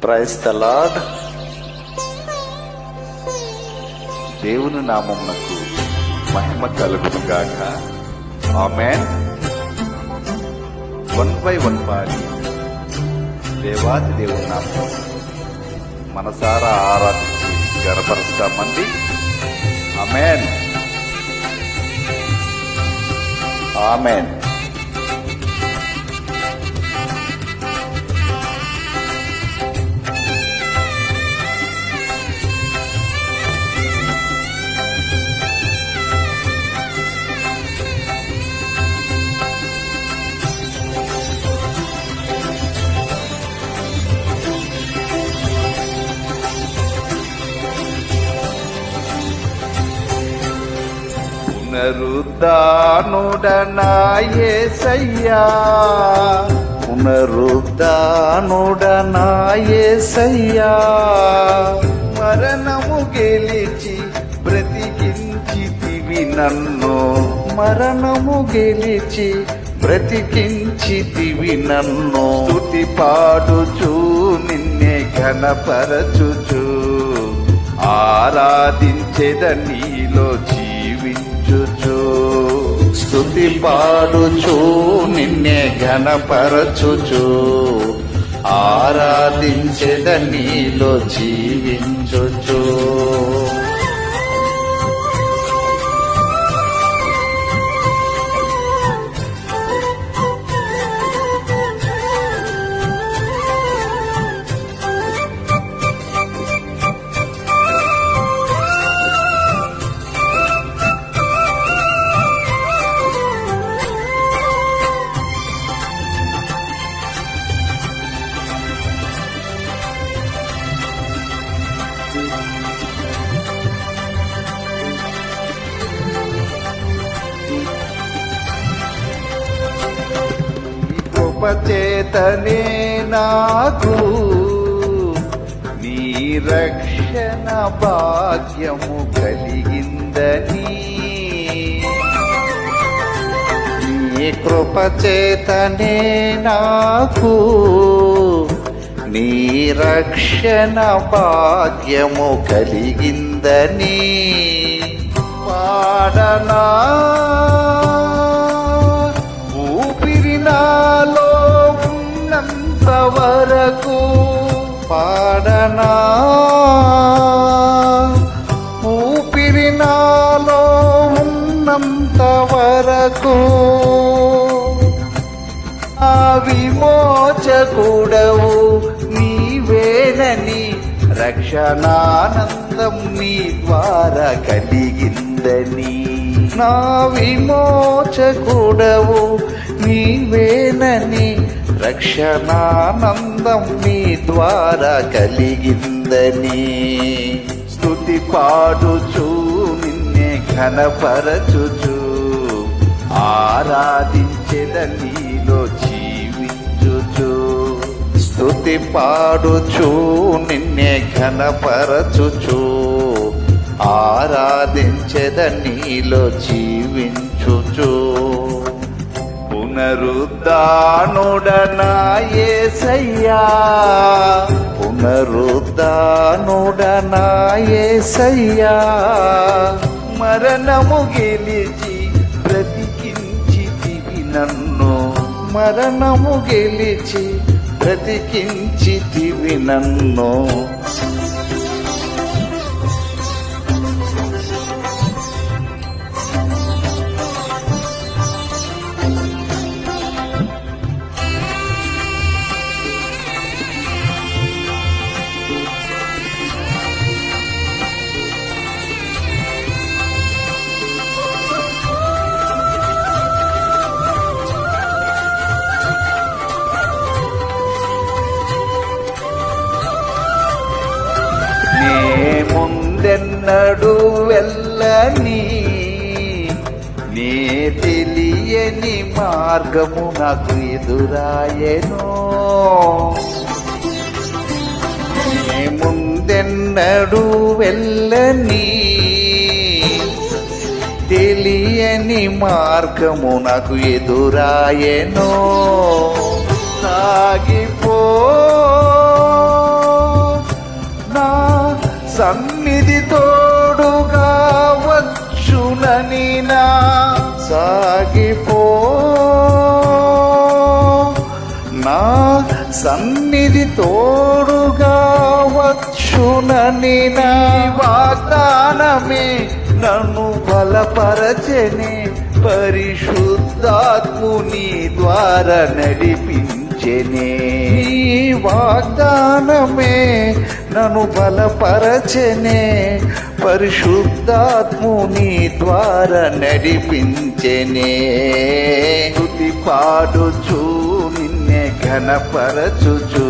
Praise the lord. దేవుని నామమునకు మహిమ కలుగును గాక. ఆమేన్. 1 by 1 పాడి దేవాది దేవుని నామం మనసారా ఆరాధించి గర్వపరుస్తామండి. ఆమేన్. ఆమేన్. పునరుద్ధానుడనా యేసయ్యా, పునరుద్ధానుడనా యేసయ్యా, మరణము గెలిచి బ్రతికించితివి నన్ను, మరణము గెలిచి బ్రతికించితివి నన్ను. స్తుతి పాడుచు నిన్నే ఘనపరచుచు ఆరాధించెద నీలో జీవించుచు. స్తుతి పాడుచు నిన్నే ఘనపరచుచు ఆరాధించెద నీలో జీవించుచు. చేతనే నాకు నీ రక్షణ భాగ్యము కలిగిందని, నీ కృప చేతనే నాకు నీ రక్షణ భాగ్యము కలిగిందని పాడనా. నాలో ఉన్నంత వరకు పాడనా, ఊపిరి నాలో ఉన్నంత వరకు ఆ విమోచకుడవు నీవేనని, రక్షణానందం నీ ద్వారా కలిగిందని. నా విమోచకుడవు నీవేనని, రక్షణానందం నీ ద్వారా కలిగిందని. స్తుతి పాడుచు నిన్నే ఘనపరచుచు ఆరాధించెద నీలో జీవించుచు. స్తుతి పాడుచు నిన్నే ఘనపరచుచు ఆరాధించెద నీలో జీవించుచు. పునరుద్ధానుడనా యేసయ్యా, పునరుద్ధానుడనా యేసయ్యా, మరణము గెలిచి బ్రతికించితివి నన్ను, మరణము గెలిచి బ్రతికించితివి నన్ను. ముందెన్నడు వెళ్ళని నే తెలియని మార్గము నాకు ఎదురాయెను, నే ముందెన్నడు వెళ్ళని తెలియని మార్గము నాకు ఎదురాయెను. సాగిపో సన్నిధి తోడుగా వచ్చునని నా సాగిపో నా సన్నిధి తోడుగా వచ్చునని నా వాగ్దానమే నన్ను బలపరచెనే పరిశుద్ధాత్ముని ద్వారా నడిపించెనే నీ వాగ్దానమే నన్ను బలపరచెనే పరిశుద్ధాత్ముని ద్వారా నడిపించెనే స్తుతి పాడుచు నిన్నే ఘనపరచుచు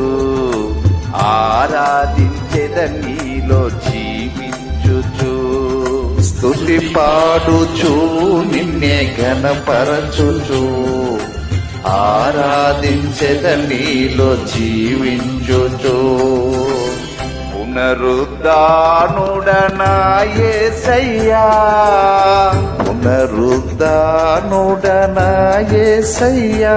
ఆరాధించెద నీలో జీవించుచు స్తుతి పాడుచు నిన్నే ఘనపరచుచు ఆరాధించెద నీలో జీవించుచు పునరుద్ధానుడనా యేసయ్యా పునరుద్ధానుడనా యేసయ్యా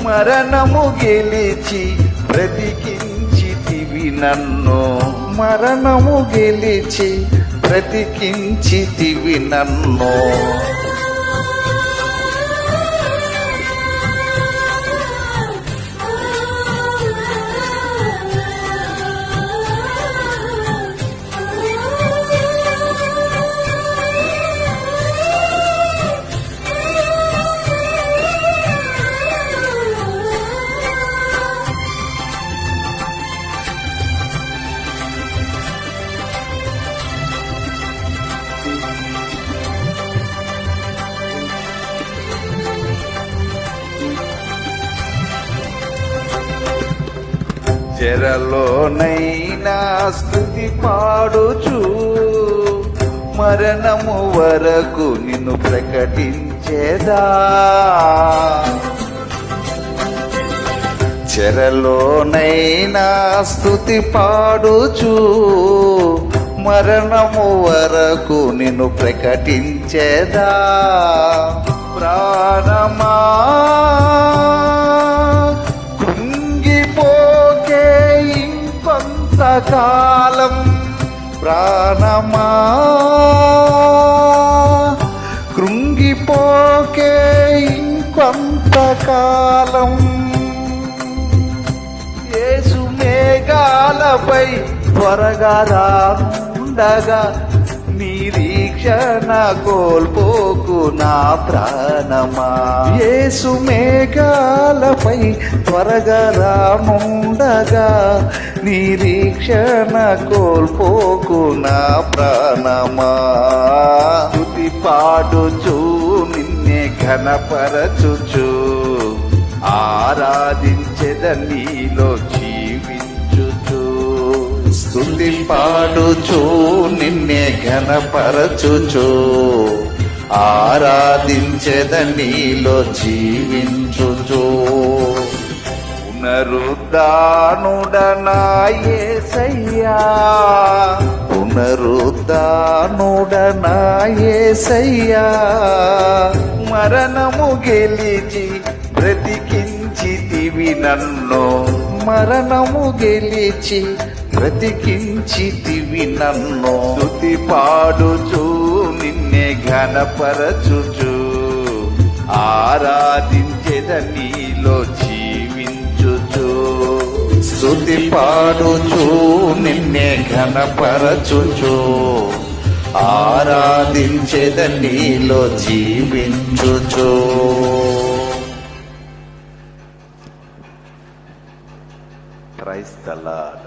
మరణము గెలిచి బ్రతికించితివి నన్ను మరణము గెలిచి బ్రతికించితివి నన్ను చెరలోనైనా స్తుతి పాడుచు మరణము వరకు నిన్ను ప్రకటించేదా చెరలోనైనా స్తుతి పాడుచు మరణము వరకు నిన్ను ప్రకటించేదా ప్రాణమా కాలం ప్రాణమా కృంగిపోకే ఇంకొంతకాలం యేసు మేఘాలపై త్వరగా రానుండగా నిరీక్షణ కోల్పోకు నా ప్రాణమా యేసు మేఘాలపై త్వరగా రానుండగా నిరీక్షణ కోల్పోకు నా ప్రాణమా స్తుతి పాడుచు నిన్నే ఘనపరచుచు ఆరాధించెద నీలో జీవించుచు స్తుతి పాడుచు నిన్నే ఘనపరచుచు ఆరాధించెద నీలో జీవించుచు పునరుద్ధానుడనా యేసయ్యా పునరుద్ధానుడనా యేసయ్యా మరణము గెలిచి బ్రతికించితివి నన్ను మరణము గెలిచి బ్రతికించితివి నన్ను స్తుతి పాడుచు నిన్నే ఘనపరచుచు ఆరాధించెద నీలో జీవించుచు స్తుతి పాడుచు నిన్నే ఘనపరచుచు ఆరాధించెద నీలో జీవించుచు ప్రైజ్ ది లార్డ్.